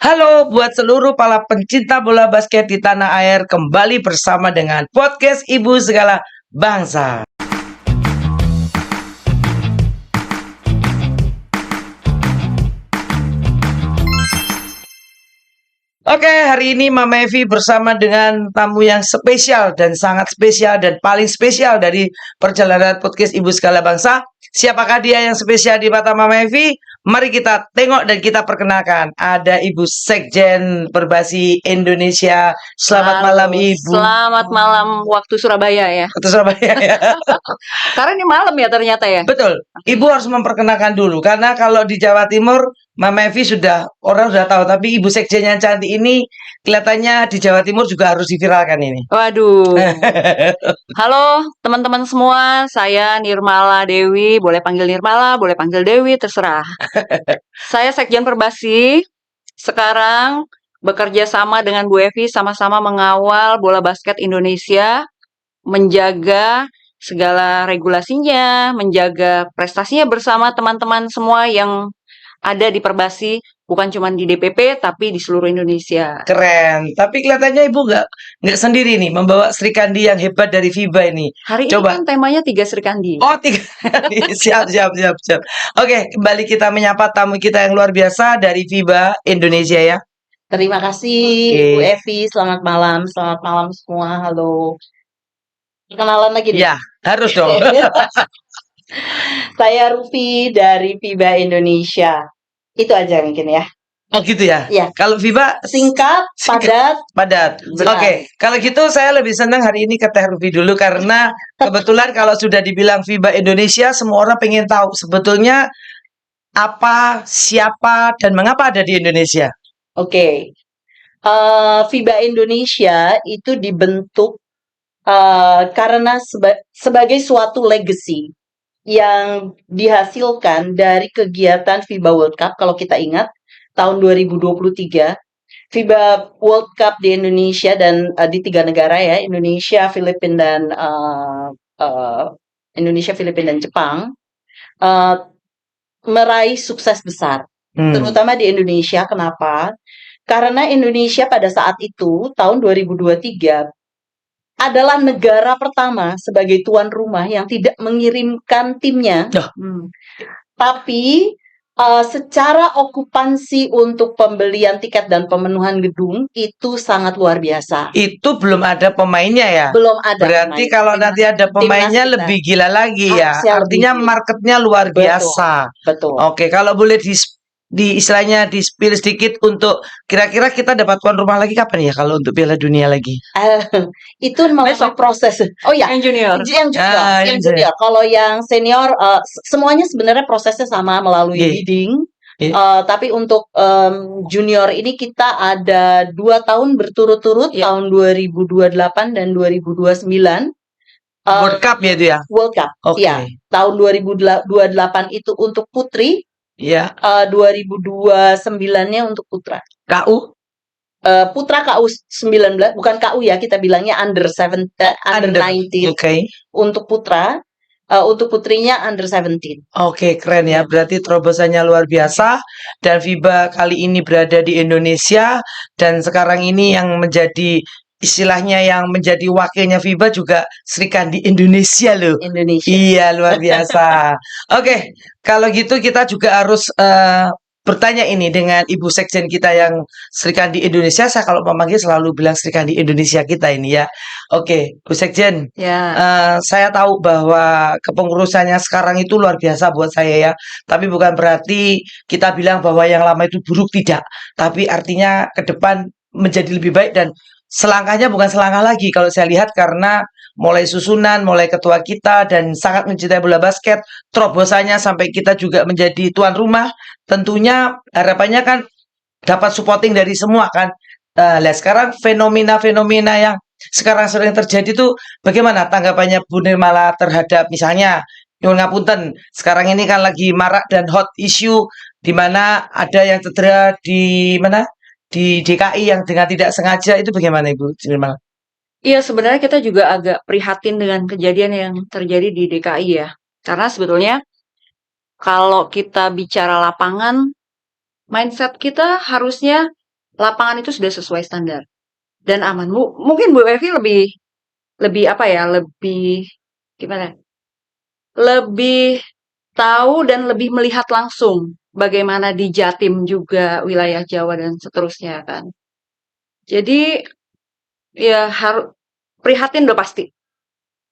Halo buat seluruh para pencinta bola basket di tanah air, kembali bersama dengan podcast Ibu Segala Bangsa. Oke, hari ini Mama Evi bersama dengan tamu yang spesial dan sangat spesial dan paling spesial dari perjalanan podcast Ibu Segala Bangsa. Siapakah dia yang spesial di mata Mama Evi? Mari kita tengok dan kita perkenalkan. Ada Ibu Sekjen Perbasi Indonesia. Selamat malam Ibu. Selamat malam waktu Surabaya ya. Waktu Surabaya ya. Karena ini malam ya ternyata ya. Betul. Ibu harus memperkenalkan dulu karena kalau di Jawa Timur Mama Evi orang sudah tahu, tapi Ibu Sekjen yang cantik ini kelihatannya di Jawa Timur juga harus diviralkan ini. Waduh. Halo teman-teman semua, saya Nirmala Dewi, boleh panggil Nirmala, boleh panggil Dewi, terserah. Saya Sekjen Perbasi, sekarang bekerja sama dengan Bu Evi, sama-sama mengawal bola basket Indonesia, menjaga segala regulasinya, menjaga prestasinya bersama teman-teman semua yang ada di Perbasi, bukan cuma di DPP tapi di seluruh Indonesia. Keren. Tapi kelihatannya Ibu nggak sendiri nih membawa Sri Kandi yang hebat dari FIBA ini. Hari Coba. ini kan temanya 3 Sri Kandi. Oh, 3 siap. Oke, kembali kita menyapa tamu kita yang luar biasa dari FIBA Indonesia ya. Terima kasih Bu Evi, selamat malam semua, halo. Kenalan lagi nih? Ya, harus dong. Saya Rufi dari FIBA Indonesia. Itu aja mungkin ya. Oh gitu ya? Iya. Kalau FIBA Singkat, padat. Oke, kalau gitu saya lebih senang hari ini ke Teh Rufi dulu karena kebetulan kalau sudah dibilang FIBA Indonesia, semua orang pengen tahu sebetulnya apa, siapa, dan mengapa ada di Indonesia. Oke. FIBA Indonesia itu dibentuk karena sebagai suatu legacy yang dihasilkan dari kegiatan FIBA World Cup. Kalau kita ingat tahun 2023 FIBA World Cup di Indonesia dan di 3 negara ya, Indonesia, Filipina dan Jepang meraih sukses besar, terutama di Indonesia. Kenapa? Karena Indonesia pada saat itu tahun 2023 adalah negara pertama sebagai tuan rumah yang tidak mengirimkan timnya, tapi secara okupansi untuk pembelian tiket dan pemenuhan gedung itu sangat luar biasa. Itu belum ada pemainnya ya? Belum ada. Berarti kalau nanti ada pemainnya lebih gila lagi ya? Artinya marketnya luar biasa. Betul. Oke, kalau boleh istilahnya di-spill sedikit untuk kira-kira kita dapat tuan rumah lagi kapan ya kalau untuk Piala Dunia lagi? Itu memang proses. Oh ya, yang junior. Yang junior. Kalau yang senior semuanya sebenarnya prosesnya sama melalui bidding. Tapi untuk junior ini kita ada 2 tahun berturut-turut, tahun 2028 dan 2029. World Cup ya itu ya? World Cup. Iya. Tahun 2028 itu untuk putri. Iya. 2029-nya untuk putra. KU? Putra KU 19, bukan KU ya, kita bilangnya under 19. Oke. Untuk putra, untuk putrinya under 17. Oke, keren ya. Berarti terobosannya luar biasa dan FIBA kali ini berada di Indonesia dan sekarang ini yang menjadi istilahnya yang menjadi wakilnya FIBA juga Sri Kandi Indonesia loh. Indonesia. Iya, luar biasa. Oke, kalau gitu kita juga harus bertanya ini dengan Ibu Sekjen kita yang Sri Kandi Indonesia. Saya kalau memanggil selalu bilang Sri Kandi Indonesia kita ini ya. Oke, Bu Sekjen. Ya. Saya tahu bahwa kepengurusannya sekarang itu luar biasa buat saya ya. Tapi bukan berarti kita bilang bahwa yang lama itu buruk, tidak. Tapi artinya ke depan menjadi lebih baik dan selangkahnya bukan selangkah lagi kalau saya lihat karena mulai susunan, mulai ketua kita dan sangat mencintai bola basket, terobosannya sampai kita juga menjadi tuan rumah. Tentunya harapannya kan dapat supporting dari semua kan. Lihat sekarang fenomena-fenomena yang sekarang sering terjadi itu bagaimana tanggapannya Bu Nirmala terhadap misalnya nyuwun ngapunten, sekarang ini kan lagi marak dan hot issue di mana ada yang cedera di mana? Di DKI yang dengan tidak sengaja itu bagaimana Ibu Nirmala? Iya, sebenarnya kita juga agak prihatin dengan kejadian yang terjadi di DKI ya. Karena sebetulnya kalau kita bicara lapangan, mindset kita harusnya lapangan itu sudah sesuai standar dan aman. Mungkin Bu Evi lebih apa ya, lebih gimana? Lebih tahu dan lebih melihat langsung bagaimana di Jatim juga, wilayah Jawa dan seterusnya kan. Jadi ya harus prihatin udah pasti.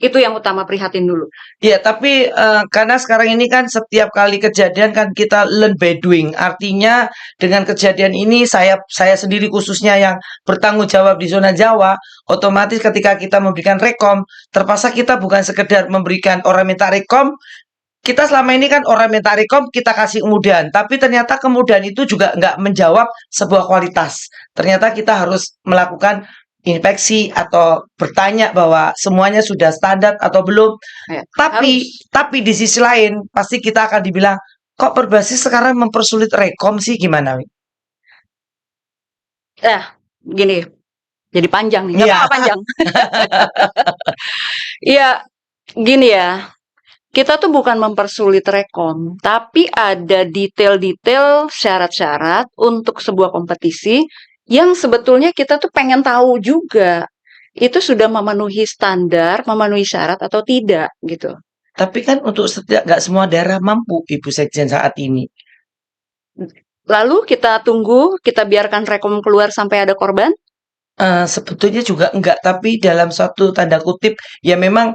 Itu yang utama, prihatin dulu. Ya, tapi karena sekarang ini kan setiap kali kejadian kan kita learn by doing. Artinya dengan kejadian ini saya sendiri khususnya yang bertanggung jawab di zona Jawa, otomatis ketika kita memberikan rekom, terpaksa kita bukan sekedar memberikan orang minta rekom. Kita selama ini kan orang minta rekom, kita kasih kemudahan. Tapi ternyata kemudahan itu juga nggak menjawab sebuah kualitas. Ternyata kita harus melakukan inspeksi atau bertanya bahwa semuanya sudah standar atau belum. Ya, Tapi di sisi lain pasti kita akan dibilang, kok Perbasis sekarang mempersulit rekom sih, gimana? gini, jadi panjang nih, nggak Iya. apa-apa panjang. Iya, gini ya, kita tuh bukan mempersulit rekom, tapi ada detail-detail syarat-syarat untuk sebuah kompetisi yang sebetulnya kita tuh pengen tahu juga. Itu sudah memenuhi standar, memenuhi syarat atau tidak gitu. Tapi kan untuk nggak semua daerah mampu, Ibu Sekjen saat ini. Lalu kita tunggu, kita biarkan rekom keluar sampai ada korban. Sebetulnya juga enggak, tapi dalam suatu tanda kutip, ya memang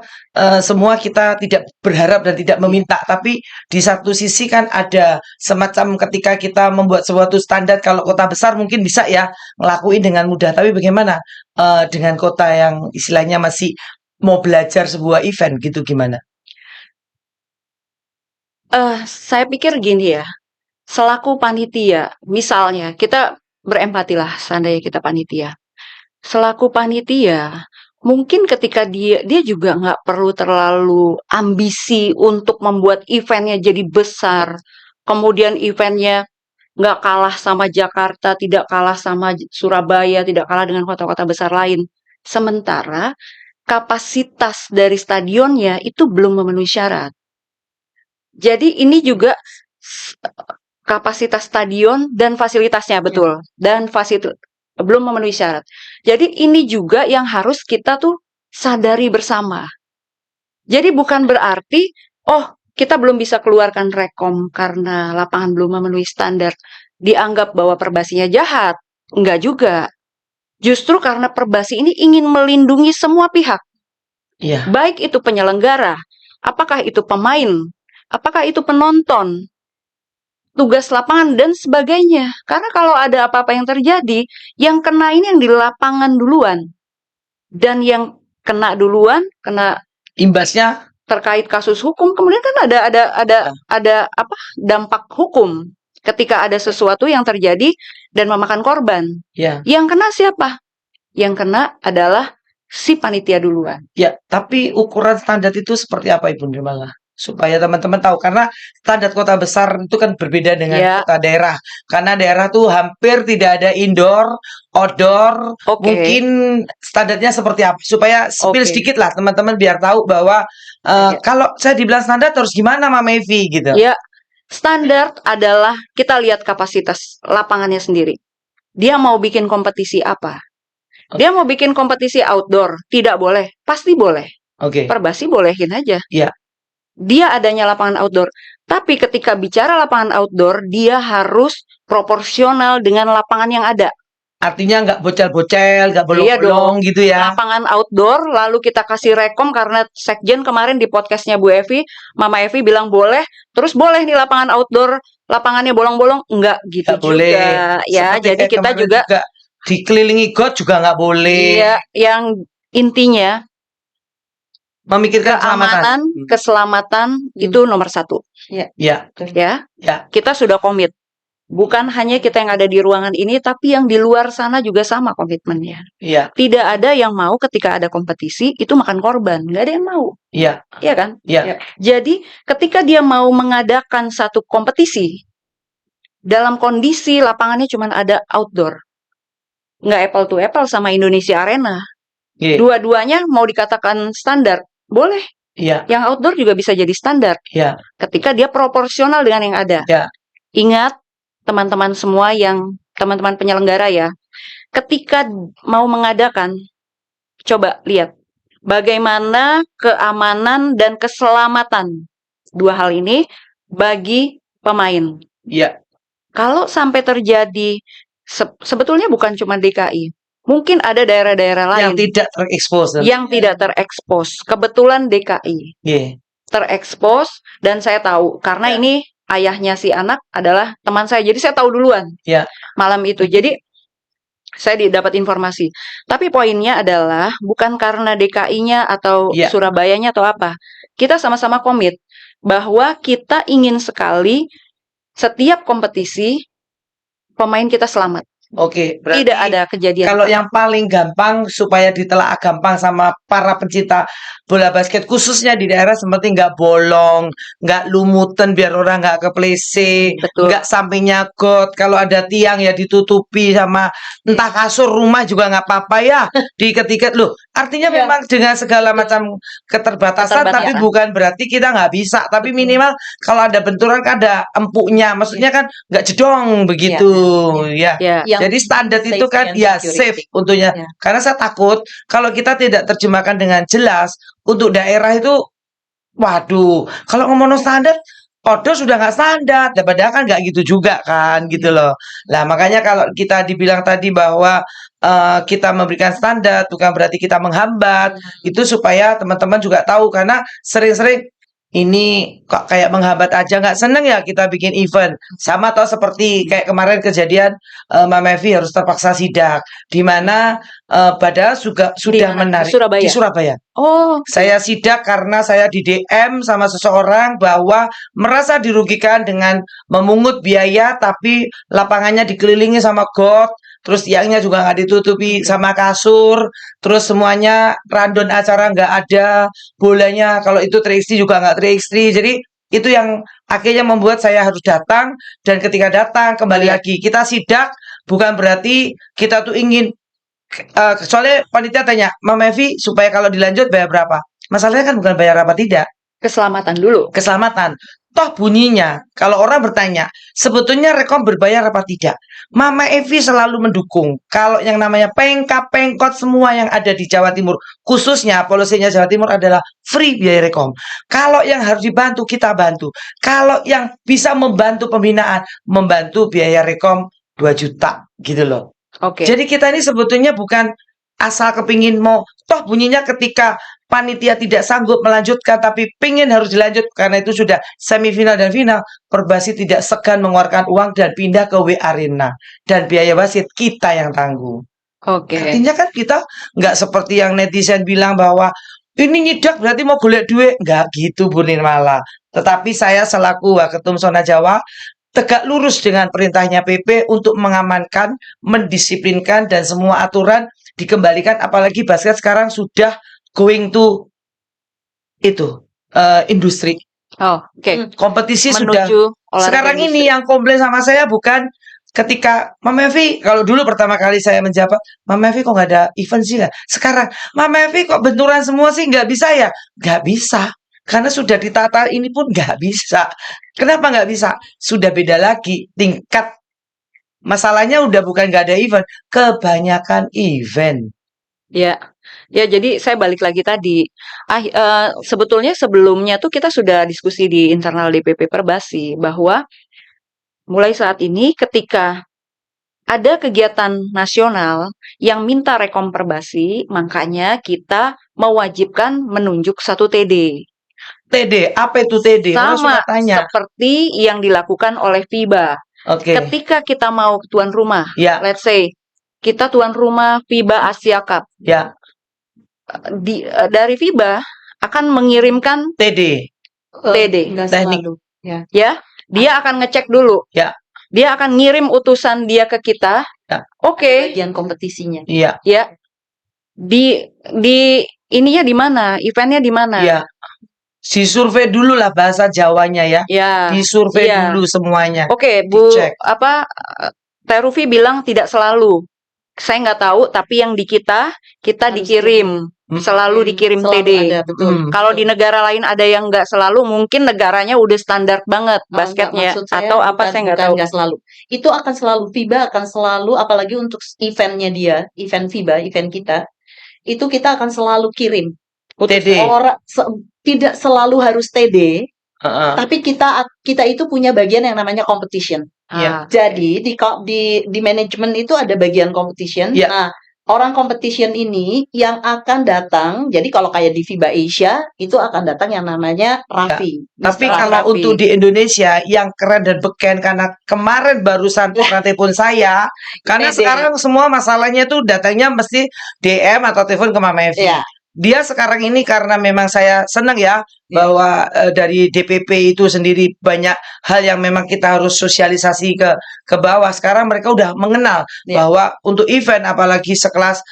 semua kita tidak berharap dan tidak meminta, tapi di satu sisi kan ada semacam ketika kita membuat suatu standar, kalau kota besar mungkin bisa ya ngelakuin dengan mudah, tapi bagaimana dengan kota yang istilahnya masih mau belajar sebuah event gitu, gimana? Saya pikir gini ya, selaku panitia, misalnya kita berempatilah seandainya kita panitia. Selaku panitia, mungkin ketika dia juga nggak perlu terlalu ambisi untuk membuat eventnya jadi besar. Kemudian eventnya nggak kalah sama Jakarta, tidak kalah sama Surabaya, tidak kalah dengan kota-kota besar lain. Sementara kapasitas dari stadionnya itu belum memenuhi syarat. Jadi ini juga kapasitas stadion dan fasilitasnya betul. Dan belum memenuhi syarat. Jadi ini juga yang harus kita tuh sadari bersama. Jadi bukan berarti, kita belum bisa keluarkan rekom karena lapangan belum memenuhi standar. Dianggap bahwa Perbasinya jahat. Enggak juga. Justru karena Perbasi ini ingin melindungi semua pihak. Iya. Baik itu penyelenggara, apakah itu pemain, apakah itu penonton, tugas lapangan dan sebagainya. Karena kalau ada apa-apa yang terjadi, yang kena ini yang di lapangan duluan. Dan yang kena duluan, kena Imbasnya terkait kasus hukum, kemudian kan ada apa? Dampak hukum ketika ada sesuatu yang terjadi dan memakan korban. ya. Yang kena siapa? Yang kena adalah si panitia duluan. Ya, tapi ukuran standar itu seperti apa, Ibu Nirmala? Supaya teman-teman tahu, karena standar kota besar itu kan berbeda dengan Ya. kota daerah. Karena daerah tuh hampir tidak ada indoor, outdoor. Oke. Mungkin standarnya seperti apa? Supaya spill Oke. sedikit lah teman-teman biar tahu bahwa kalau saya dibilang standar terus gimana Mama Evi gitu. Ya, standar adalah kita lihat kapasitas lapangannya sendiri. Dia mau bikin kompetisi apa? Dia mau bikin kompetisi outdoor, tidak boleh. Pasti boleh. Oke. Perbasi bolehin aja. Iya. Dia adanya lapangan outdoor. Tapi ketika bicara lapangan outdoor, dia harus proporsional dengan lapangan yang ada. Artinya nggak bocel-bocel, nggak Iya bolong-bolong gitu ya. Lapangan outdoor, lalu kita kasih rekom karena Sekjen kemarin di podcastnya Bu Evi, Mama Evi bilang boleh, terus boleh nih lapangan outdoor, lapangannya bolong-bolong, enggak gitu Nggak boleh. juga. Ya, Seperti jadi kayak kita kemarin juga dikelilingi got juga nggak boleh. iya, yang intinya Memikirkan keselamatan. keselamatan itu nomor 1. Ya. Ya, Ya. kita sudah komit. Bukan hanya kita yang ada di ruangan ini, tapi yang di luar sana juga sama komitmennya. Iya. Tidak ada yang mau ketika ada kompetisi itu makan korban. Nggak ada yang mau. Iya. Iya kan? Iya. Jadi ketika dia mau mengadakan satu kompetisi, dalam kondisi lapangannya cuma ada outdoor. Nggak apple to apple sama Indonesia Arena. Iya. Dua-duanya mau dikatakan standar. Boleh. Iya. Yang outdoor juga bisa jadi standar. Iya. Ketika dia proporsional dengan yang ada. Ya. Ingat, teman-teman semua teman-teman penyelenggara ya, ketika mau mengadakan, coba lihat bagaimana keamanan dan keselamatan dua hal ini bagi pemain. Ya, Kalau sampai terjadi, sebetulnya bukan cuma DKI, mungkin ada daerah-daerah yang lain tidak terekspos. yang tidak terekspos. Kebetulan DKI Iya. terekspos dan saya tahu karena Ya. ini ayahnya si anak adalah teman saya, jadi saya tahu duluan Ya. malam itu. Jadi saya dapat informasi. Tapi poinnya adalah bukan karena DKI-nya atau Ya. Surabayanya atau apa. Kita sama-sama komit bahwa kita ingin sekali setiap kompetisi pemain kita selamat. Oke, berarti Tidak ada kejadian. kalau yang paling gampang supaya ditelaah gampang sama para pencinta bola basket khususnya di daerah seperti nggak bolong, nggak lumutan biar orang nggak kepleset, Betul. nggak sampingnya got. Kalau ada tiang ya ditutupi sama entah kasur rumah juga nggak apa-apa ya diketik loh. Artinya Iya. memang dengan segala macam keterbatasan, tapi Keterbatasan. bukan berarti kita nggak bisa. Tapi minimal kalau ada benturan kan ada empuknya, maksudnya kan nggak jedong begitu, ya. Ya. Yang Jadi standar safe itu kan and ya security. safe untuknya. Ya. Karena saya takut kalau kita tidak terjemahkan dengan jelas untuk daerah itu, waduh, kalau ngomong standar, Odo sudah nggak standar, dan padahal kan nggak gitu juga kan, gitu loh. Lah makanya kalau kita dibilang tadi bahwa kita memberikan standar, bukan berarti kita menghambat, itu supaya teman-teman juga tahu karena sering-sering ini kok kayak menghambat aja nggak seneng ya kita bikin event sama atau seperti kayak kemarin kejadian Mbak Mevi harus terpaksa sidak di mana padahal juga sudah mana? menarik Di Surabaya? di Surabaya. Oh, Saya sidak karena saya di DM sama seseorang bahwa merasa dirugikan dengan memungut biaya tapi lapangannya dikelilingi sama got, terus tiangnya juga nggak ditutupi sama kasur, terus semuanya random acara nggak ada, bolanya kalau itu 3x3 juga nggak 3x3. Jadi itu yang akhirnya membuat saya harus datang, dan ketika datang kembali Iya. lagi kita sidak bukan berarti kita tuh ingin soalnya panitia tanya, Mama Mevi supaya kalau dilanjut bayar berapa? Masalahnya kan bukan bayar apa tidak, keselamatan dulu. keselamatan. Toh bunyinya, kalau orang bertanya, sebetulnya Rekom berbayar apa tidak? Mama Evi selalu mendukung. Kalau yang namanya pengkap, pengkot semua yang ada di Jawa Timur, khususnya polisinya Jawa Timur adalah free biaya Rekom. Kalau yang harus dibantu, kita bantu. Kalau yang bisa membantu pembinaan, membantu biaya Rekom 2 juta gitu loh. Oke. Jadi kita ini sebetulnya bukan asal kepingin mau, toh bunyinya ketika panitia tidak sanggup melanjutkan tapi pingin harus dilanjut karena itu sudah semifinal dan final, Perbasi tidak segan mengeluarkan uang dan pindah ke W Arena dan biaya wasit kita yang tanggung. Oke. Artinya kan kita nggak seperti yang netizen bilang bahwa ini nyidak berarti mau golek duit, nggak gitu Bu Nirmala. Tetapi saya selaku Waketum Sona Jawa tegak lurus dengan perintahnya PP untuk mengamankan, mendisiplinkan, dan semua aturan dikembalikan. Apalagi basket sekarang sudah going to itu industri. Oh, oke. Kompetisi sudah. Menuju olahraga Sekarang industri. ini yang komplain sama saya bukan ketika Mama Evi, kalau dulu pertama kali saya menjabat, Mama Evi kok nggak ada event sih nggak? Sekarang Mama Evi kok benturan semua sih nggak bisa ya? Nggak bisa. Karena sudah ditata ini pun nggak bisa. Kenapa nggak bisa? Sudah beda lagi tingkat. Masalahnya udah bukan nggak ada event, kebanyakan event. Ya, ya. Jadi saya balik lagi tadi. Sebetulnya sebelumnya tuh kita sudah diskusi di internal DPP Perbasi bahwa mulai saat ini ketika ada kegiatan nasional yang minta Rekom Perbasi, makanya kita mewajibkan menunjuk satu TD. TD, apa itu TD? Orang Sama suka tanya. seperti yang dilakukan oleh FIBA. Oke. Ketika kita mau tuan rumah, Ya, let's say kita tuan rumah FIBA Asia Cup, ya, dari FIBA akan mengirimkan TD. TD. Nggak Teknik. selalu. Ya, dia akan ngecek dulu. Ya. Dia akan ngirim utusan dia ke kita. Ya. Oke. Bagian kompetisinya. Iya, Ya. Di ininya di mana? Eventnya di mana? iya. Si survei dulu lah bahasa Jawanya ya. Ya. Disurvei Iya. dulu semuanya. Oke, Bu, Dicek. Terufi bilang tidak selalu. Saya nggak tahu, tapi yang di kita Harus dikirim. selalu dikirim Selalu TD. ada, betul. Kalau di negara lain ada yang nggak selalu, mungkin negaranya udah standar banget Oh, enggak, basketnya maksud saya atau apa bukan saya nggak bukan tahu. nggak selalu. Itu akan selalu FIBA akan selalu, apalagi untuk eventnya dia, event FIBA, event kita, itu kita akan selalu kirim. Putus. TD. Tidak selalu harus TD, Heeh. tapi kita itu punya bagian yang namanya competition. Iya. Jadi di manajemen itu ada bagian competition. Iya. Nah, orang competition ini yang akan datang, jadi kalau kayak di FIBA Asia itu akan datang yang namanya Raffi. Tapi Mr. kalau Raffi. untuk di Indonesia yang keren dan beken karena kemarin barusan telepon saya, karena TD. sekarang semua masalahnya tuh datangnya mesti DM atau telepon ke Mama Evi. Iya. Dia sekarang ini karena memang saya senang ya Iya. bahwa dari DPP itu sendiri banyak hal yang memang kita harus sosialisasi ke bawah. Sekarang mereka udah mengenal Iya. bahwa untuk event apalagi sekelas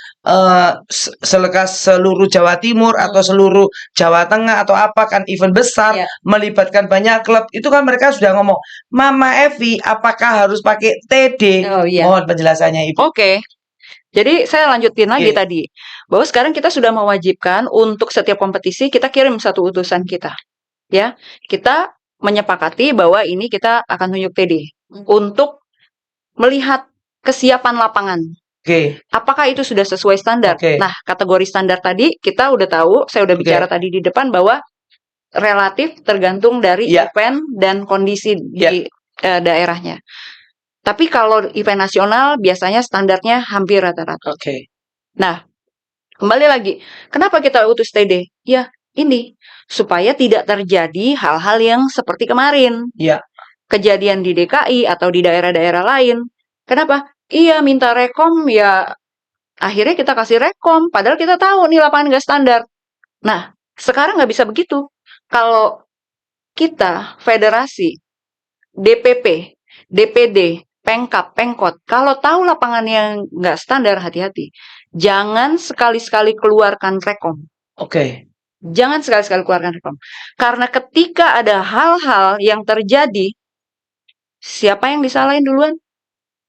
seluruh Jawa Timur atau seluruh Jawa Tengah atau apa kan event besar Iya. melibatkan banyak klub itu kan mereka sudah ngomong, Mama Evi apakah harus pakai TD? Oh iya. Mohon penjelasannya Ibu. Oke. Jadi saya lanjutin lagi Oke. tadi, bahwa sekarang kita sudah mewajibkan untuk setiap kompetisi kita kirim satu utusan kita. Ya, kita menyepakati bahwa ini kita akan tunjuk TD untuk melihat kesiapan lapangan. Oke. Apakah itu sudah sesuai standar? Oke. Nah, kategori standar tadi kita udah tahu, saya udah Oke. bicara tadi di depan bahwa relatif tergantung dari Iya. event dan kondisi di Iya. daerahnya. Tapi kalau event nasional biasanya standarnya hampir rata-rata. Oke. Nah, kembali lagi, kenapa kita utus TD? Ya, ini supaya tidak terjadi hal-hal yang seperti kemarin. Iya. Kejadian di DKI atau di daerah-daerah lain. Kenapa? Iya, minta rekom ya. Akhirnya kita kasih rekom, padahal kita tahu nih lapangan nggak standar. Nah, sekarang nggak bisa begitu. Kalau kita federasi, DPP, DPD, Pengkap, Pengkot, kalau tahu lapangan yang nggak standar, hati-hati. Jangan sekali-sekali keluarkan rekom. Oke. Jangan sekali-sekali keluarkan rekom. Karena ketika ada hal-hal yang terjadi, siapa yang disalahin duluan?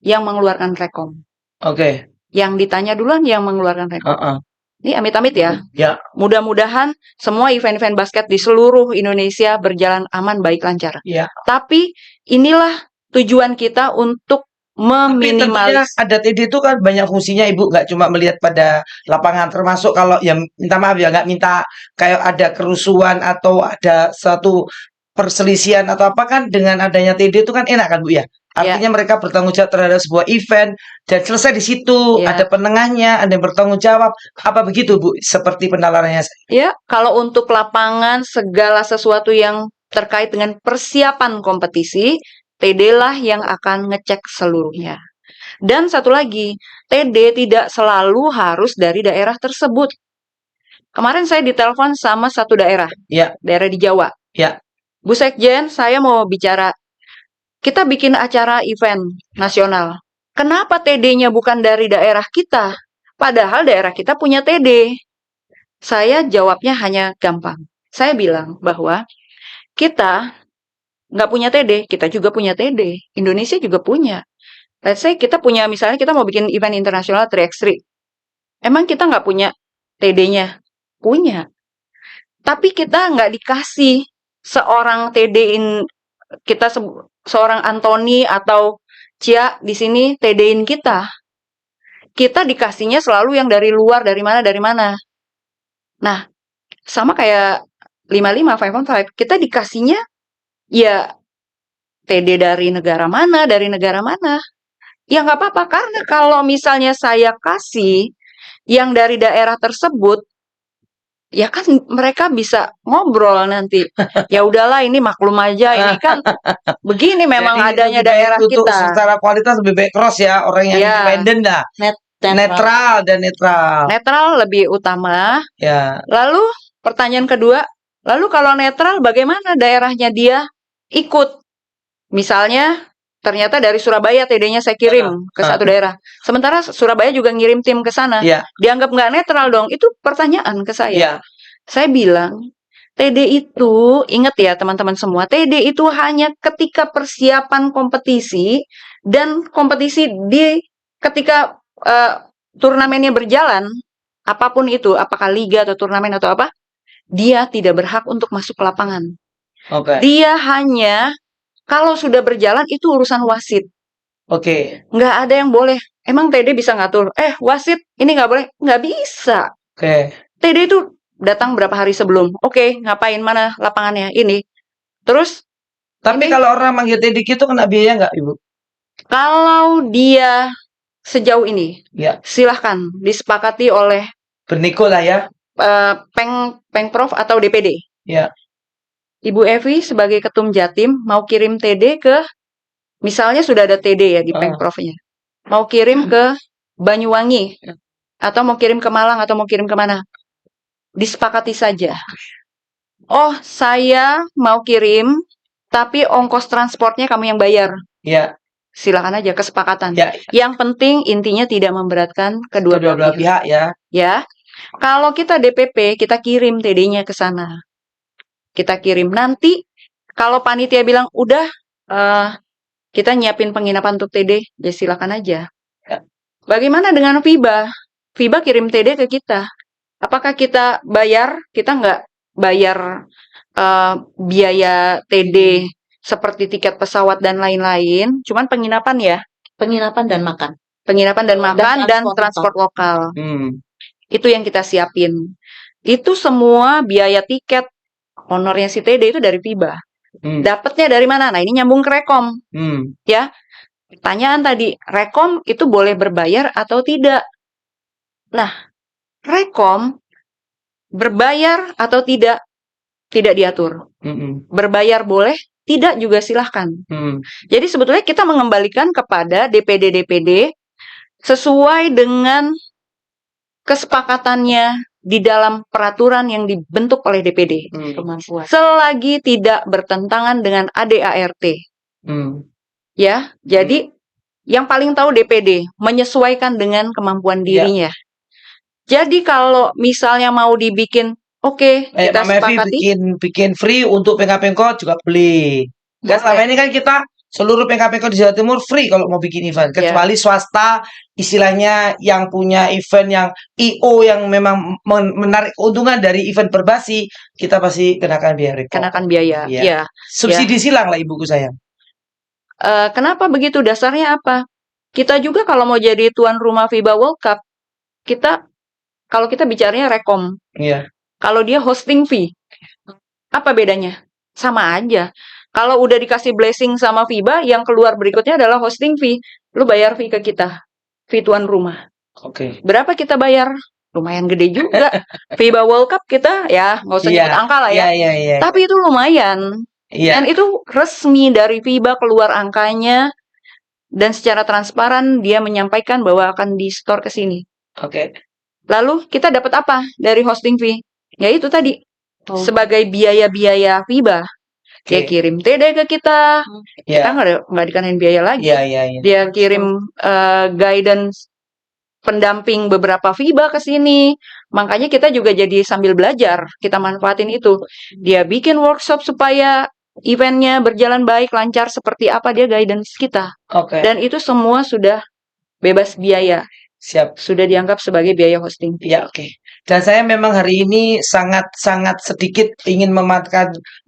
Yang mengeluarkan rekom. Oke. Yang ditanya duluan yang mengeluarkan rekom. Heeh. Ini amit-amit ya. Ya. Mudah-mudahan semua event-event basket di seluruh Indonesia berjalan aman, baik, lancar. Ya. Tapi inilah tujuan kita untuk Tapi tentunya meminimalis. ada TD itu kan banyak fungsinya Ibu, nggak cuma melihat pada lapangan, termasuk kalau ya minta maaf ya nggak minta kayak ada kerusuhan atau ada suatu perselisihan atau apa kan dengan adanya TD itu kan enak kan Bu ya? Artinya mereka bertanggung jawab terhadap sebuah event dan selesai di situ, Ya. ada penengahnya, ada yang bertanggung jawab. Apa begitu Bu? Seperti penalarannya saya. Ya, kalau untuk lapangan segala sesuatu yang terkait dengan persiapan kompetisi, TD lah yang akan ngecek seluruhnya. Dan satu lagi, TD tidak selalu harus dari daerah tersebut. Kemarin saya ditelepon sama satu daerah, Ya. daerah di Jawa. Ya. Bu Sekjen, saya mau bicara. Kita bikin acara event nasional. Kenapa TD-nya bukan dari daerah kita? Padahal daerah kita punya TD. Saya jawabnya hanya gampang. Saya bilang bahwa kita nggak punya TD, kita juga punya TD. Indonesia juga punya. Let's say kita punya, misalnya kita mau bikin event internasional 3x3. Emang kita nggak punya TD-nya? Punya. Tapi kita nggak dikasih seorang TD-in kita, seorang Anthony atau Cia di sini TD-in kita. Kita dikasihnya selalu yang dari luar, dari mana. Nah, sama kayak 55, 5 on 5, kita dikasihnya ya TD dari negara mana. Ya nggak apa-apa, karena kalau misalnya saya kasih yang dari daerah tersebut, ya kan mereka bisa ngobrol nanti. Ya udahlah, ini maklum aja, ini kan begini memang Jadi adanya lebih baik daerah untuk kita. secara kualitas lebih baik cross ya, orang yang Ya. independen lah. Netral. Netral lebih utama. Ya. Lalu pertanyaan kedua, lalu kalau netral bagaimana daerahnya dia ikut? Misalnya ternyata dari Surabaya TD-nya saya kirim ke satu daerah. Sementara Surabaya juga ngirim tim ke sana. Ya. Dianggap nggak netral dong. Itu pertanyaan ke saya. Ya. Saya bilang, TD itu, ingat ya teman-teman semua, TD itu hanya ketika persiapan kompetisi dan kompetisi di ketika turnamennya berjalan, apapun itu, apakah liga atau turnamen atau apa, dia tidak berhak untuk masuk ke lapangan. Oke. Dia hanya kalau sudah berjalan itu urusan wasit. Oke. Nggak ada yang boleh. Emang TD bisa ngatur? Wasit ini nggak boleh? Nggak bisa. Oke. TD itu datang berapa hari sebelum. Oke, ngapain, mana lapangannya? Ini. Terus Tapi ini kalau orang manggil TD gitu kena biaya nggak, Ibu? kalau dia sejauh ini Ya, silahkan disepakati oleh berniko lah ya. Pengprov atau DPD. Ya. Ibu Evi sebagai ketum Jatim mau kirim TD ke, misalnya sudah ada TD ya di Pengprovnya, mau kirim ke Banyuwangi atau mau kirim ke Malang atau mau kirim kemana, disepakati saja. Oh, saya mau kirim, tapi ongkos transportnya kamu yang bayar. Ya. Silakan aja, kesepakatan. Ya. Yang penting intinya tidak memberatkan kedua belah pihak ya. Ya, kalau kita DPP, kita kirim TD-nya ke sana. Kita kirim nanti. Kalau panitia bilang udah, kita nyiapin penginapan untuk TD, ya silakan aja. Ya. Bagaimana dengan FIBA? FIBA kirim TD ke kita. Apakah kita bayar? Kita nggak bayar biaya TD seperti tiket pesawat dan lain-lain. Cuman penginapan ya. Penginapan dan makan. Penginapan dan makan dan transport lokal. Itu yang kita siapin. Itu semua biaya tiket, honornya si TD itu dari FIBA. Dapatnya dari mana? Nah, ini nyambung ke Rekom. Ya. Pertanyaan tadi, Rekom itu boleh berbayar atau tidak? Nah, Rekom berbayar atau tidak diatur. Berbayar boleh, tidak juga silahkan. Jadi sebetulnya kita mengembalikan kepada DPD-DPD sesuai dengan kesepakatannya di dalam peraturan yang dibentuk oleh DPD. Kemampuan. Selagi tidak bertentangan dengan ADART. Ya, jadi yang paling tahu DPD, menyesuaikan dengan kemampuan dirinya. Jadi kalau misalnya mau dibikin, oke, kita sepakati. bikin free untuk pengko juga boleh. Kan selama ini kan kita seluruh pengko di Jawa Timur free kalau mau bikin event, kecuali swasta istilahnya yang punya event yang IO yang memang menarik keuntungan dari event berbasi, kita pasti kenakan biaya. Kenakan biaya. Ya. Subsidi silang lah ibuku sayang. Kenapa begitu? Dasarnya apa? Kita juga kalau mau jadi tuan rumah FIBA World Cup, kalau kita bicaranya Rekom. Iya. Kalau dia hosting fee, apa bedanya? Sama aja. Kalau udah dikasih blessing sama FIBA, yang keluar berikutnya adalah hosting fee. Lu bayar fee ke kita, fee tuan rumah. Oke. Berapa kita bayar? Lumayan gede juga. FIBA World Cup kita, ya nggak usah nyebut angka lah ya. Iya. Tapi itu lumayan. Dan itu resmi dari FIBA keluar angkanya. Dan secara transparan dia menyampaikan bahwa akan di-store ke sini. Oke. Lalu kita dapat apa dari hosting fee? Ya itu tadi. Sebagai biaya-biaya FIBA. Dia kirim TD ke kita. Kita nggak dikenain biaya lagi. Dia kirim guidance pendamping beberapa FIBA ke sini. Makanya kita juga jadi sambil belajar. Kita manfaatin itu. Dia bikin workshop supaya eventnya berjalan baik, lancar seperti apa, dia guidance kita. Dan itu semua sudah bebas biaya. Siap. Sudah dianggap sebagai biaya hosting. Ya, oke. Dan saya memang hari ini sangat-sangat sedikit ingin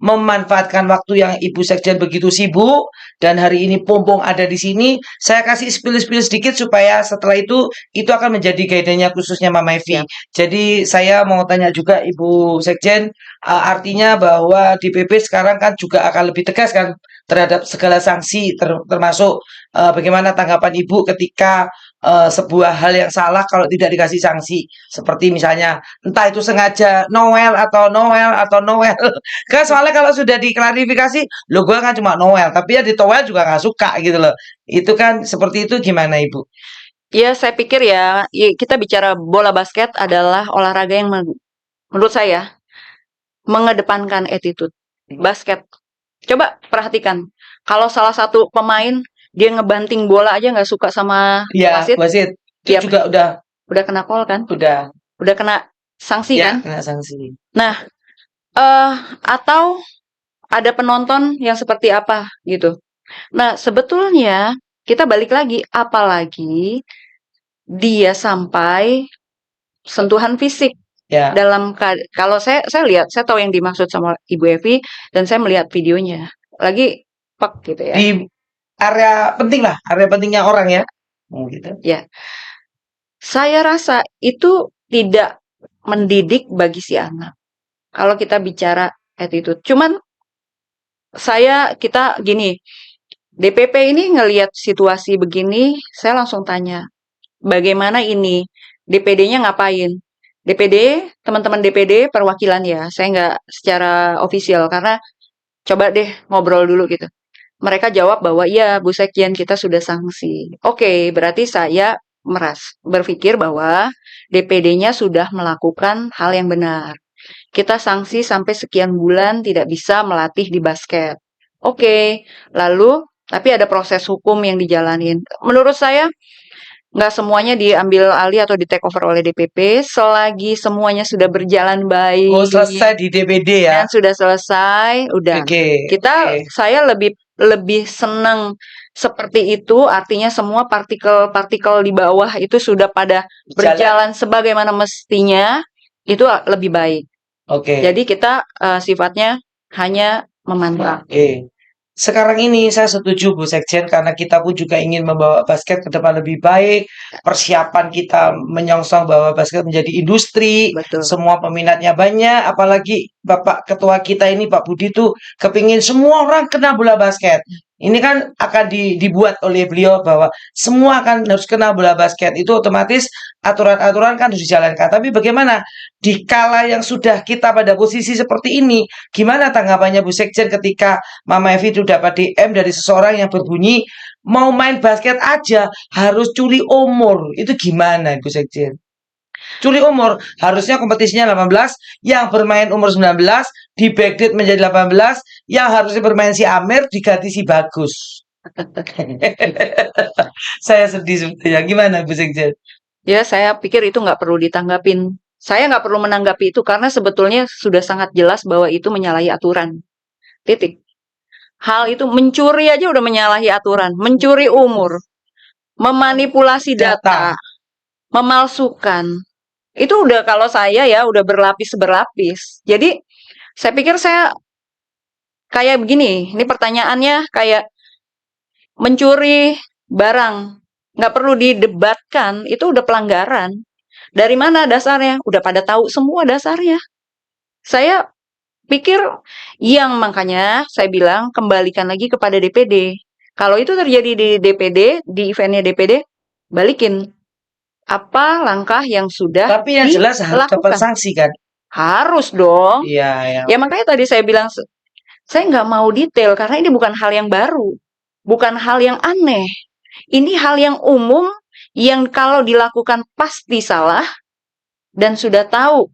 memanfaatkan waktu yang Ibu Sekjen begitu sibuk. Dan hari ini Pompong ada di sini. Saya kasih spill sedikit supaya setelah itu akan menjadi guidenya khususnya Mama Evi. Jadi saya mau tanya juga Ibu Sekjen, artinya bahwa DPP sekarang kan juga akan lebih tegas kan terhadap segala sanksi, termasuk bagaimana tanggapan Ibu ketika sebuah hal yang salah kalau tidak dikasih sanksi, seperti misalnya entah itu sengaja Noel atau Noel. Kan soalnya kalau sudah diklarifikasi, lo gue kan cuma Noel, tapi ya di Noel juga nggak suka gitu loh. Itu kan seperti itu, gimana Ibu? Ya, saya pikir ya kita bicara bola basket adalah olahraga yang menurut saya mengedepankan attitude basket. Coba perhatikan, kalau salah satu pemain dia ngebanting bola aja nggak suka sama wasit. Itu juga udah kena call kan? Udah kena sanksi kan? Kena sanksi. Nah, atau ada penonton yang seperti apa gitu. Nah, sebetulnya kita balik lagi, apalagi dia sampai sentuhan fisik Ya. kalau saya lihat, saya tahu yang dimaksud sama Ibu Evi dan saya melihat videonya. Lagi pak gitu ya. Di area penting lah, area pentingnya orang ya. Gitu. Ya. Saya rasa itu tidak mendidik bagi si anak. Kalau kita bicara attitude. Cuman kita gini, DPP ini ngelihat situasi begini, saya langsung tanya, bagaimana ini? DPD-nya ngapain? DPD, teman-teman DPD perwakilan ya, saya nggak secara ofisial karena coba deh ngobrol dulu gitu. Mereka jawab bahwa iya Bu Sekjen kita sudah sanksi. Oke, berarti saya berpikir bahwa DPD-nya sudah melakukan hal yang benar. Kita sanksi sampai sekian bulan tidak bisa melatih di basket. Oke, lalu tapi ada proses hukum yang dijalanin. Menurut saya nggak semuanya diambil alih atau di take over oleh DPP selagi semuanya sudah berjalan baik. Oh, selesai di DPD ya. Dan sudah selesai, udah. Saya lebih senang seperti itu, artinya semua partikel-partikel di bawah itu sudah pada berjalan sebagaimana mestinya, itu lebih baik. Jadi kita sifatnya hanya memantau. Sekarang ini saya setuju Bu Sekjen karena kita pun juga ingin membawa basket ke depan lebih baik. Persiapan kita menyongsong bahwa basket menjadi industri. Betul. Semua peminatnya banyak. Apalagi Bapak Ketua kita ini Pak Budi tuh kepingin semua orang kena bola basket. Ini kan akan dibuat oleh beliau bahwa semua akan harus kena bola basket. Itu otomatis aturan-aturan kan harus dijalankan. Tapi bagaimana di kala yang sudah kita pada posisi seperti ini, gimana tanggapannya Bu Sekjen ketika Mama Evi itu dapat DM dari seseorang yang berbunyi mau main basket aja harus curi umur. Itu gimana Bu Sekjen? Curi umur, harusnya kompetisinya 18, yang bermain umur 19 di backdate menjadi 18, yang harusnya bermain si Amir diganti si Bagus. Saya sedih sebetulnya. Gimana Bu Sekjen? Ya, saya pikir itu nggak perlu ditanggapin. Saya nggak perlu menanggapi itu karena sebetulnya sudah sangat jelas bahwa itu menyalahi aturan. Titik. Hal itu mencuri aja udah menyalahi aturan. Mencuri umur. Memanipulasi data. Memalsukan. Itu udah kalau saya ya udah berlapis-berlapis. Jadi saya pikir saya kayak begini. Ini pertanyaannya kayak mencuri barang. Nggak perlu didebatkan. Itu udah pelanggaran. Dari mana dasarnya? Udah pada tahu semua dasarnya. Saya pikir makanya saya bilang kembalikan lagi kepada DPD. Kalau itu terjadi di DPD, di eventnya DPD, balikin. Apa langkah yang sudah Tapi yang jelas harus dapat sanksi kan? Harus dong. Iya. Ya makanya tadi saya bilang, saya nggak mau detail karena ini bukan hal yang baru. Bukan hal yang aneh. Ini hal yang umum yang kalau dilakukan pasti salah dan sudah tahu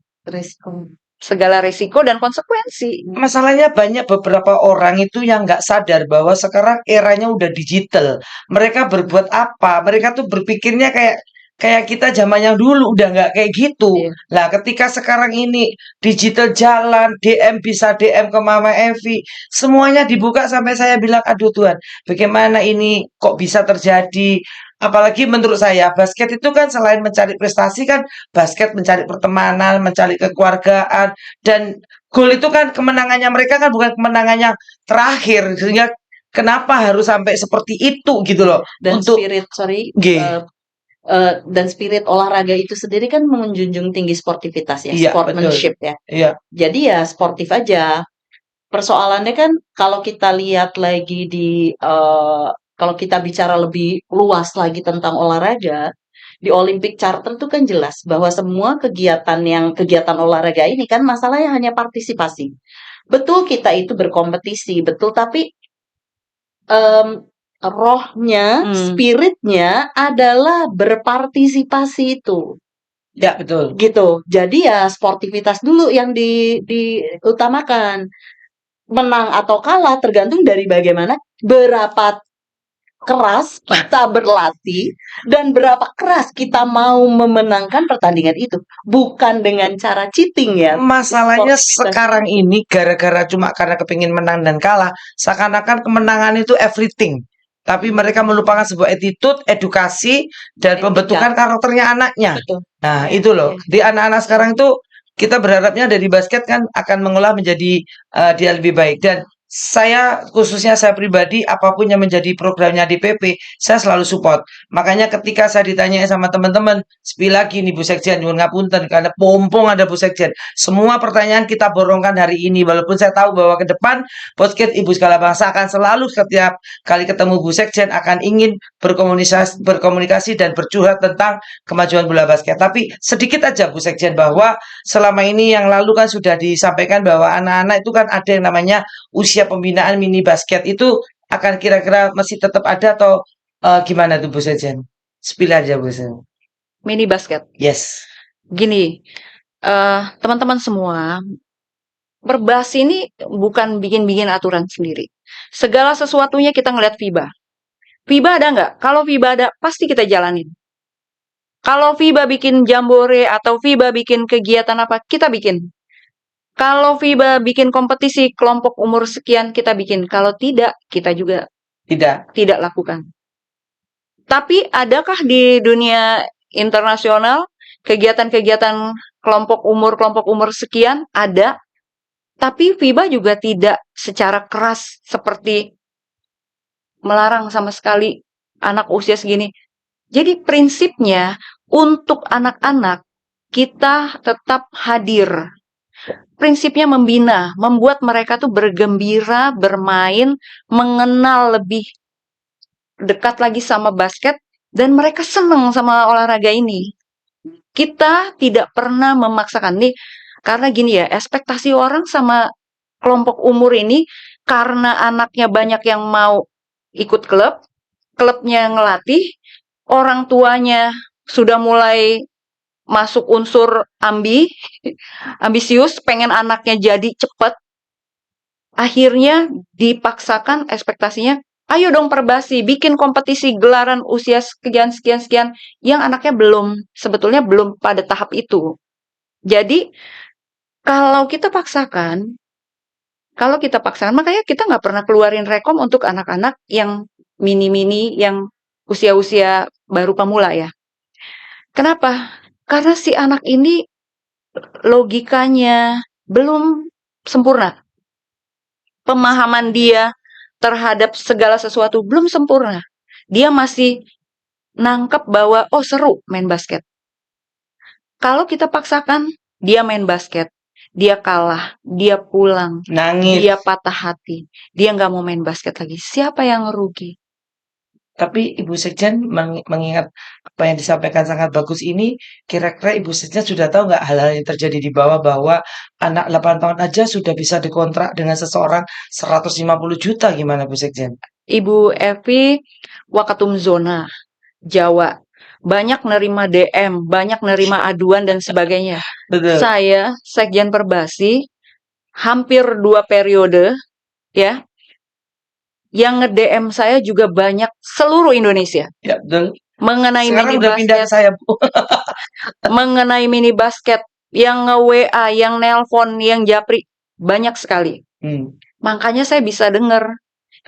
segala risiko dan konsekuensi. Masalahnya banyak beberapa orang itu yang nggak sadar bahwa sekarang eranya udah digital. Mereka berbuat apa? Mereka tuh berpikirnya kayak kita zaman yang dulu udah nggak kayak gitu. Nah, ketika sekarang ini digital jalan, DM bisa DM ke Mama Evi, semuanya dibuka sampai saya bilang, aduh Tuhan, bagaimana ini kok bisa terjadi? Apalagi menurut saya, basket itu kan selain mencari prestasi kan, basket mencari pertemanan, mencari kekeluargaan, dan gol itu kan kemenangannya mereka kan bukan kemenangannya terakhir, sehingga kenapa harus sampai seperti itu gitu loh. Dan dan spirit olahraga itu sendiri kan menjunjung tinggi sportivitas ya, sportsmanship ya. Jadi ya sportif aja. Persoalannya kan kalau kita lihat lagi kalau kita bicara lebih luas lagi tentang olahraga, di Olympic Charter itu kan jelas bahwa semua kegiatan olahraga ini kan masalahnya hanya partisipasi. Betul kita itu berkompetisi, betul, tapi rohnya, spiritnya adalah berpartisipasi itu. Ya, betul. Gitu. Jadi ya sportivitas dulu yang diutamakan. Menang atau kalah tergantung dari bagaimana berapa keras kita berlatih dan berapa keras kita mau memenangkan pertandingan itu. Bukan dengan cara cheating ya. Masalahnya sekarang ini gara-gara cuma karena kepingin menang dan kalah, seakan-akan kemenangan itu everything. tapi mereka melupakan sebuah attitude, edukasi, dan Etika. pembentukan karakternya anaknya. Betul. Nah, itu loh. Di anak-anak sekarang itu kita berharapnya dari basket kan akan mengolah menjadi dia lebih baik. Dan saya khususnya saya pribadi apapun yang menjadi programnya DPP, saya selalu support. Makanya ketika saya ditanya sama teman-teman, sepi lagi nih Bu Sekjen, nyuwun ngapunten karena pompong ada Bu Sekjen. Semua pertanyaan kita borongkan hari ini walaupun saya tahu bahwa ke depan podcast Ibu Segala Bangsa akan selalu setiap kali ketemu Bu Sekjen akan ingin berkomunikasi dan bercurhat tentang kemajuan bola basket. Tapi sedikit aja Bu Sekjen bahwa selama ini yang lalu kan sudah disampaikan bahwa anak-anak itu kan ada yang namanya usia pembinaan mini basket itu akan kira-kira masih tetap ada atau gimana tuh Bu Sekjen? Spill aja Bu Sekjen. Mini basket. Yes. Gini, teman-teman semua, Perbasi ini bukan bikin-bikin aturan sendiri. Segala sesuatunya kita ngeliat FIBA. FIBA ada nggak? Kalau FIBA ada, pasti kita jalanin. Kalau FIBA bikin jambore atau FIBA bikin kegiatan apa, kita bikin. Kalau FIBA bikin kompetisi kelompok umur sekian, kita bikin. Kalau tidak, kita juga tidak lakukan. Tapi adakah di dunia internasional kegiatan-kegiatan kelompok umur sekian? Ada. Tapi FIBA juga tidak secara keras seperti melarang sama sekali anak usia segini. Jadi prinsipnya untuk anak-anak kita tetap hadir. Prinsipnya membina, membuat mereka tuh bergembira, bermain, mengenal lebih dekat lagi sama basket, dan mereka senang sama olahraga ini. Kita tidak pernah memaksakan nih, karena gini ya, ekspektasi orang sama kelompok umur ini, karena anaknya banyak yang mau ikut klub, klubnya ngelatih, orang tuanya sudah mulai masuk unsur ambisius, pengen anaknya jadi cepat, akhirnya dipaksakan ekspektasinya, ayo dong Perbasi, bikin kompetisi gelaran usia sekian, yang anaknya sebetulnya belum pada tahap itu. Jadi, kalau kita paksakan, makanya kita nggak pernah keluarin rekom untuk anak-anak yang mini-mini, yang usia-usia baru pemula ya. Kenapa? Karena si anak ini logikanya belum sempurna. Pemahaman dia terhadap segala sesuatu belum sempurna. Dia masih nangkep bahwa, oh seru main basket. Kalau kita paksakan, dia main basket. Dia kalah, dia pulang, Nangis. dia patah hati, dia nggak mau main basket lagi. Siapa yang rugi? Tapi Ibu Sekjen mengingat apa yang disampaikan sangat bagus ini, kira-kira Ibu Sekjen sudah tahu nggak hal-hal yang terjadi di bawah bahwa anak 8 tahun aja sudah bisa dikontrak dengan seseorang 150 juta, gimana Bu Sekjen? Ibu Evi, Wakatum Zona, Jawa. Banyak nerima DM, banyak nerima aduan dan sebagainya. Betul. Saya, Sekjen Perbasi, hampir 2 periode, ya, yang nge-DM saya juga banyak seluruh Indonesia. Ya, betul. Mengenai Sekarang mini udah pindah ke basket, saya, Bu. mengenai mini basket, yang nge-WA, yang nelpon, yang japri, banyak sekali. Makanya saya bisa dengar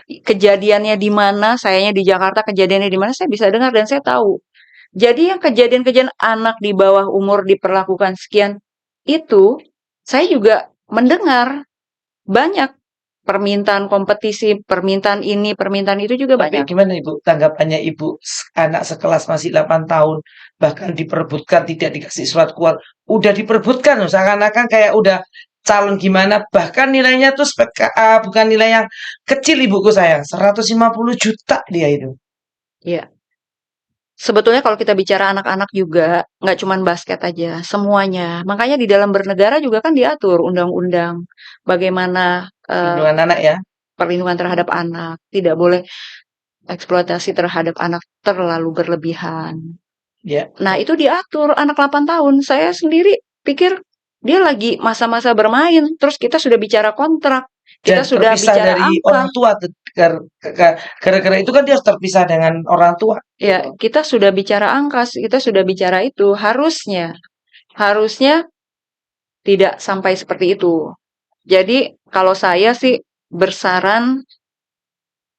kejadiannya di mana, sayanya di Jakarta, kejadiannya di mana, saya bisa dengar dan saya tahu. Jadi yang kejadian-kejadian anak di bawah umur diperlakukan sekian, itu saya juga mendengar banyak permintaan kompetisi, permintaan ini, permintaan itu juga Tapi banyak. gimana Ibu tanggapannya Ibu, anak sekelas masih 8 tahun, bahkan diperebutkan, tidak dikasih surat keluar, udah diperebutkan loh, seakan-akan kayak udah calon gimana, bahkan nilainya tuh bukan nilai yang kecil Ibuku sayang, 150 juta dia itu. Iya. Sebetulnya kalau kita bicara anak-anak juga, nggak cuma basket aja, semuanya. Makanya di dalam bernegara juga kan diatur undang-undang bagaimana Perlindungan anak ya. perlindungan terhadap anak. Tidak boleh eksploitasi terhadap anak terlalu berlebihan. Ya. Nah, itu diatur anak 8 tahun. Saya sendiri pikir dia lagi masa-masa bermain, terus kita sudah bicara kontrak, kita Dan sudah terpisah bicara dari angka. orang tua. Gara-gara itu kan dia harus terpisah dengan orang tua. Ya, kita sudah bicara angka, kita sudah bicara itu. Harusnya tidak sampai seperti itu. Jadi, kalau saya sih bersaran,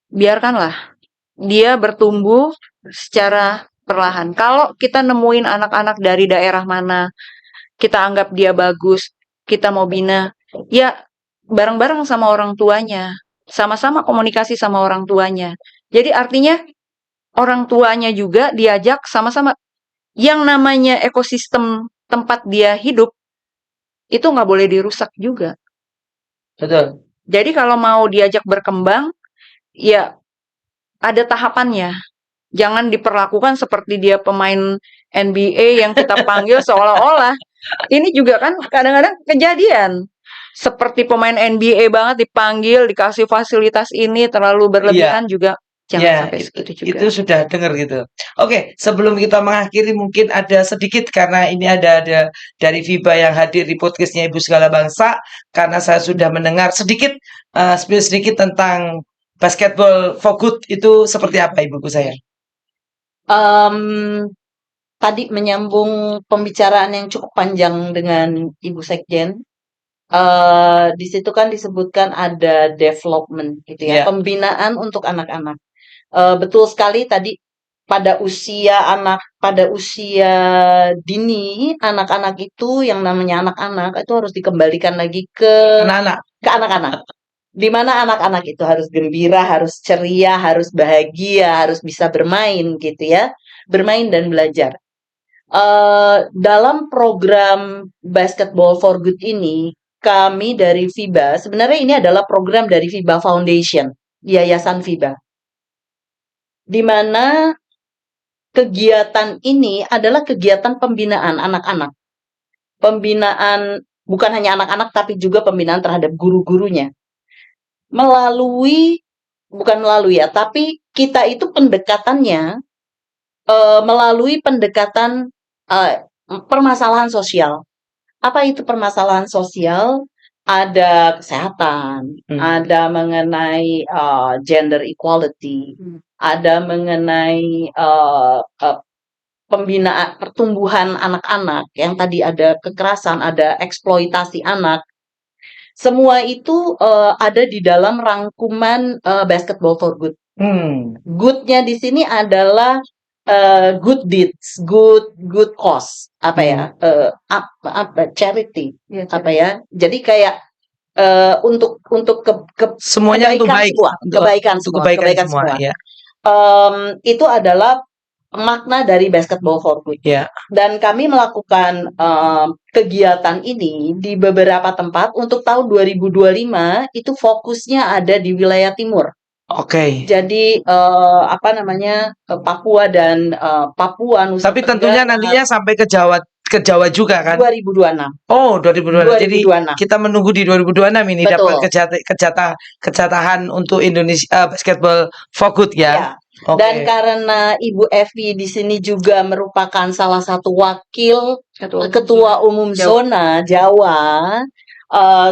biarkanlah dia bertumbuh secara perlahan. Kalau kita nemuin anak-anak dari daerah mana, kita anggap dia bagus, kita mau bina, ya bareng-bareng sama orang tuanya, sama-sama komunikasi sama orang tuanya. Jadi artinya orang tuanya juga diajak sama-sama, yang namanya ekosistem tempat dia hidup itu nggak boleh dirusak juga. Betul. Jadi kalau mau diajak berkembang, ya ada tahapannya. Jangan diperlakukan seperti dia pemain NBA yang kita panggil seolah-olah. Ini juga kan kadang-kadang kejadian. Seperti pemain NBA banget dipanggil, dikasih fasilitas ini, terlalu berlebihan juga. Jangan Ya, sampai segitu juga. itu sudah dengar gitu. Oke, sebelum kita mengakhiri mungkin ada sedikit karena ini ada dari FIBA yang hadir di podcastnya Ibu Segala Bangsa, karena saya sudah mendengar sedikit spill sedikit tentang basketball for good itu seperti apa Ibuku sayang? Tadi menyambung pembicaraan yang cukup panjang dengan Ibu Sekjen. Di situ kan disebutkan ada development gitu ya, Ya. pembinaan untuk anak-anak. Betul sekali tadi pada usia dini, anak-anak itu yang namanya anak-anak itu harus dikembalikan lagi ke Anak-anak. anak-anak. Di mana anak-anak itu harus gembira, harus ceria, harus bahagia, harus bisa bermain gitu ya, bermain dan belajar. Dalam program Basketball for Good ini, kami dari FIBA, sebenarnya ini adalah program dari FIBA Foundation, Yayasan FIBA. Di mana kegiatan ini adalah kegiatan pembinaan anak-anak. Pembinaan bukan hanya anak-anak, tapi juga pembinaan terhadap guru-gurunya. Bukan melalui ya, tapi kita itu pendekatannya melalui pendekatan permasalahan sosial. Apa itu permasalahan sosial? Ada kesehatan, ada mengenai gender equality, ada mengenai pembinaan pertumbuhan anak-anak, yang tadi ada kekerasan, ada eksploitasi anak. Semua itu ada di dalam rangkuman Basketball for Good. Good-nya di sini adalah good deeds, good cause, charity, apa ya? Jadi kayak untuk Semuanya untuk baik, kebaikan semua. Ya. Itu adalah makna dari Basketball for Good. Ya. Dan kami melakukan kegiatan ini di beberapa tempat. Untuk tahun 2025 itu fokusnya ada di wilayah timur. Oke. Jadi Papua dan Papua Nusa Tapi tentunya nantinya sampai ke Jawa juga kan? 2026. Oh, 2026. Jadi 2026. kita menunggu di 2026 ini Betul. dapat kejatahan untuk Indonesia Basketball for Good ya. Ya. Okay. Dan karena Ibu Evi di sini juga merupakan salah satu wakil ketua umum zona Jawa,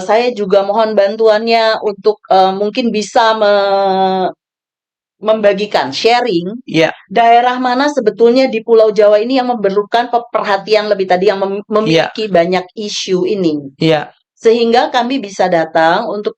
saya juga mohon bantuannya untuk mungkin bisa membagikan, sharing, daerah mana sebetulnya di Pulau Jawa ini yang memerlukan perhatian lebih tadi, yang memiliki banyak isu ini. Sehingga kami bisa datang untuk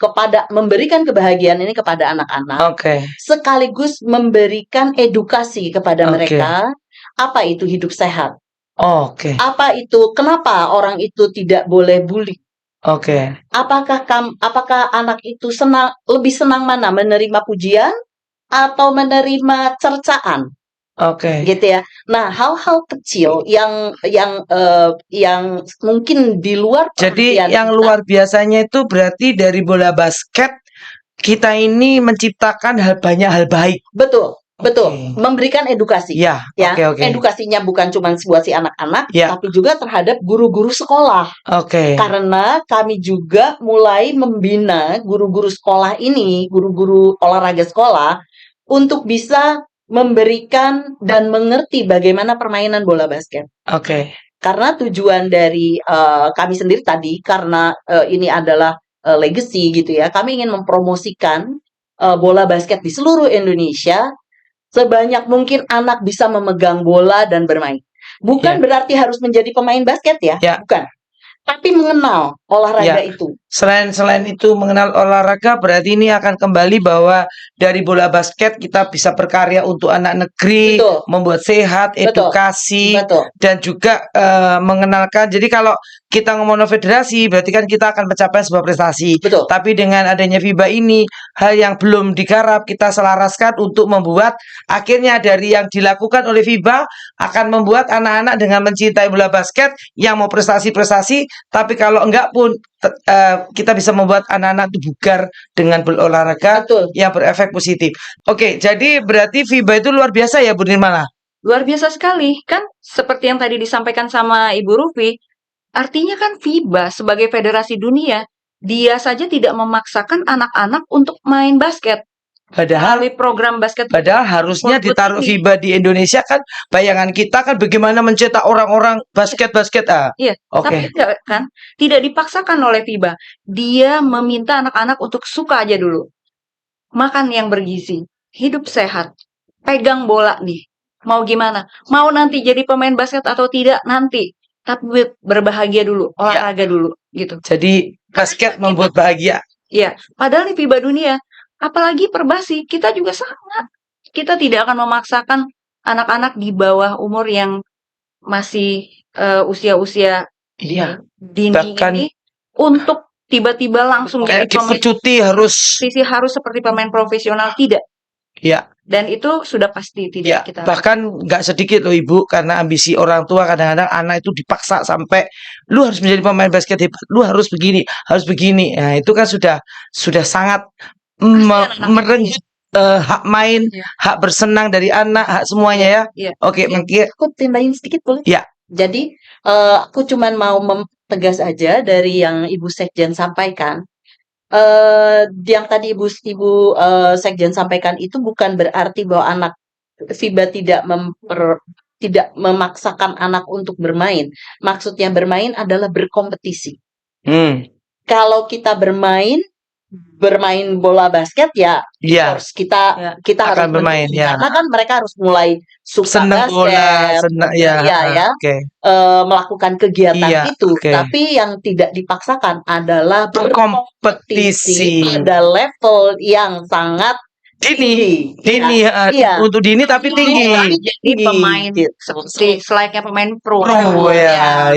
memberikan kebahagiaan ini kepada anak-anak, sekaligus memberikan edukasi kepada mereka, apa itu hidup sehat, apa itu, kenapa orang itu tidak boleh bully, apakah anak itu lebih senang mana, menerima pujian atau menerima cercaan, gitu ya. Nah, hal-hal kecil yang mungkin di luar. Jadi yang luar biasanya itu berarti dari bola basket kita ini menciptakan banyak hal baik. Betul. Memberikan edukasi. Edukasinya bukan cuma buat si anak-anak, tapi juga terhadap guru-guru sekolah. Karena kami juga mulai membina guru-guru sekolah ini, guru-guru olahraga sekolah, untuk bisa memberikan dan mengerti bagaimana permainan bola basket. Karena tujuan dari kami sendiri tadi, karena ini adalah legacy gitu ya, kami ingin mempromosikan bola basket di seluruh Indonesia. Sebanyak mungkin anak bisa memegang bola dan bermain. Bukan berarti harus menjadi pemain basket ya, bukan. Tapi mengenal olahraga itu. Selain itu mengenal olahraga, berarti ini akan kembali bahwa dari bola basket kita bisa berkarya untuk anak negeri, Betul, membuat sehat, betul, edukasi, betul, dan juga mengenalkan. Jadi kalau kita ngomong federasi, berarti kan kita akan mencapai sebuah prestasi. betul. Tapi dengan adanya FIBA ini, hal yang belum digarap kita selaraskan untuk membuat akhirnya dari yang dilakukan oleh FIBA akan membuat anak-anak dengan mencintai bola basket yang mau prestasi-prestasi, tapi kalau enggak pun kita bisa membuat anak-anak itu bugar dengan berolahraga Betul. yang berefek positif. Oke, jadi berarti FIBA itu luar biasa ya, Bu Nirmala? Luar biasa sekali, kan seperti yang tadi disampaikan sama Ibu Rufi, artinya kan FIBA sebagai federasi dunia, dia saja tidak memaksakan anak-anak untuk main basket. Padahal Melalui program basket harusnya Football ditaruh ini. FIBA di Indonesia kan, bayangan kita kan bagaimana mencetak orang-orang basket-basket. Iya, tapi Oke. enggak kan, tidak dipaksakan oleh FIBA. Dia meminta anak-anak untuk suka aja dulu. Makan yang bergizi, hidup sehat, pegang bola nih. Mau gimana? Mau nanti jadi pemain basket atau tidak nanti. Tapi berbahagia dulu, olahraga dulu gitu. Jadi basket membuat bahagia. Iya, padahal di FIBA dunia, apalagi perbasi, kita juga sama. Kita tidak akan memaksakan anak-anak di bawah umur yang masih usia-usia Iya. dini Bahkan ini untuk tiba-tiba langsung jadi kayak kita pemain cuti harus. harus seperti pemain profesional, tidak. Ya. Dan itu sudah pasti Ya, tidak kita. bahkan nggak sedikit loh Ibu, karena ambisi orang tua kadang-kadang anak itu dipaksa sampai lu harus menjadi pemain basket hebat, lu harus begini, harus begini. Nah, itu kan sudah sangat merenggut hak main, Ya. hak bersenang dari anak, hak semuanya ya. Iya. Oke, mungkin Aku tambahin sedikit boleh? Ya. Jadi aku cuman mau mempertegas aja dari yang Ibu Sekjen sampaikan. Yang tadi Ibu Sekjen sampaikan itu bukan berarti bahwa anak FIBA tidak memaksakan anak untuk bermain. Maksudnya bermain adalah berkompetisi. Kalau kita bermain bola basket ya, Iya. course kita Akan harus bermain, mendukung. ya. Karena kan mereka harus mulai suka Senang bola, basket, senang ya. ya, Oke. melakukan kegiatan Iya, itu. oke. Tapi yang tidak dipaksakan adalah Berkompetisi. pada level yang sangat Dini, Iya. Iya. untuk dini tapi tinggi. Jadi pemain seperti selayaknya pemain pro. Pro ya.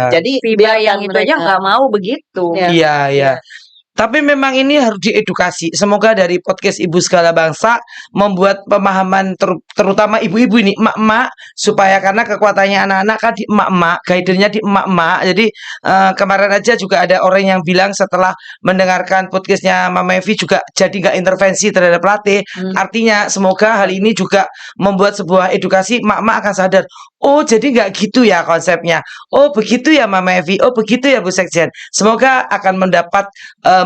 Jadi FIBA yang itu aja nggak mau begitu. Iya. Tapi memang ini harus diedukasi. Semoga dari podcast Ibu Segala Bangsa membuat pemahaman terutama ibu-ibu ini, emak-emak, supaya karena kekuatannya anak-anak kan di emak-emak, guidernya di emak-emak. Jadi kemarin aja juga ada orang yang bilang setelah mendengarkan podcastnya Mama Evi juga jadi nggak intervensi terhadap pelatih. Artinya semoga hal ini juga membuat sebuah edukasi, emak-emak akan sadar. Oh, jadi nggak gitu ya konsepnya. Oh, begitu ya Mama Evi. Oh, begitu ya Bu Sekjen. Semoga akan mendapat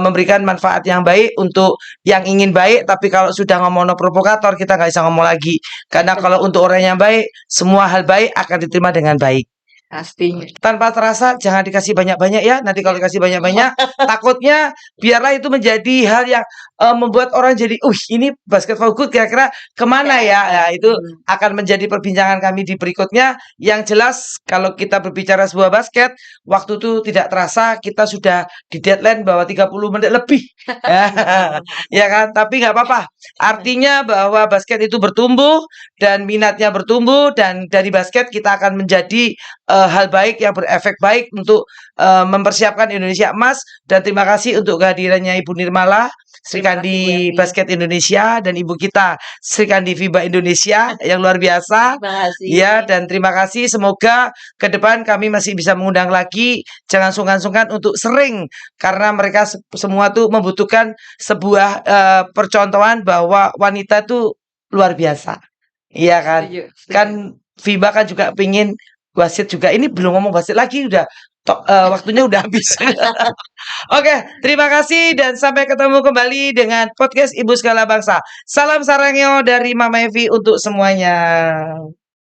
memberikan manfaat yang baik untuk yang ingin baik. Tapi kalau sudah ngomong provokator, kita nggak bisa ngomong lagi. Karena kalau untuk orang yang baik, semua hal baik akan diterima dengan baik. Pastinya. Tanpa terasa, jangan dikasih banyak-banyak ya. Nanti kalau dikasih banyak-banyak, takutnya biarlah itu menjadi hal yang membuat orang jadi, ini basket for good kira-kira kemana ya? Nah, itu akan menjadi perbincangan kami di berikutnya. Yang jelas, kalau kita berbicara sebuah basket, waktu itu tidak terasa, kita sudah di deadline bahwa 30 menit lebih. Ya kan? Tapi nggak apa-apa. Artinya bahwa basket itu bertumbuh, dan minatnya bertumbuh, dan dari basket kita akan menjadi hal baik yang berefek baik untuk mempersiapkan Indonesia emas. Dan terima kasih untuk kehadirannya Ibu Nirmala, Sri Kandi Basket Indonesia, dan Ibu kita Sri Kandi FIBA Indonesia yang luar biasa. Terima kasih. Ya, dan terima kasih. Semoga ke depan kami masih bisa mengundang lagi. Jangan sungkan-sungkan untuk sering, karena mereka semua tuh membutuhkan sebuah percontohan bahwa wanita tuh luar biasa. Iya kan? Kan FIBA kan juga pingin wasit juga. Ini belum ngomong wasit lagi, udah waktunya udah habis. Oke, terima kasih dan sampai ketemu kembali dengan podcast Ibu Segala Bangsa. Salam sarangyo dari Mama Evi untuk semuanya.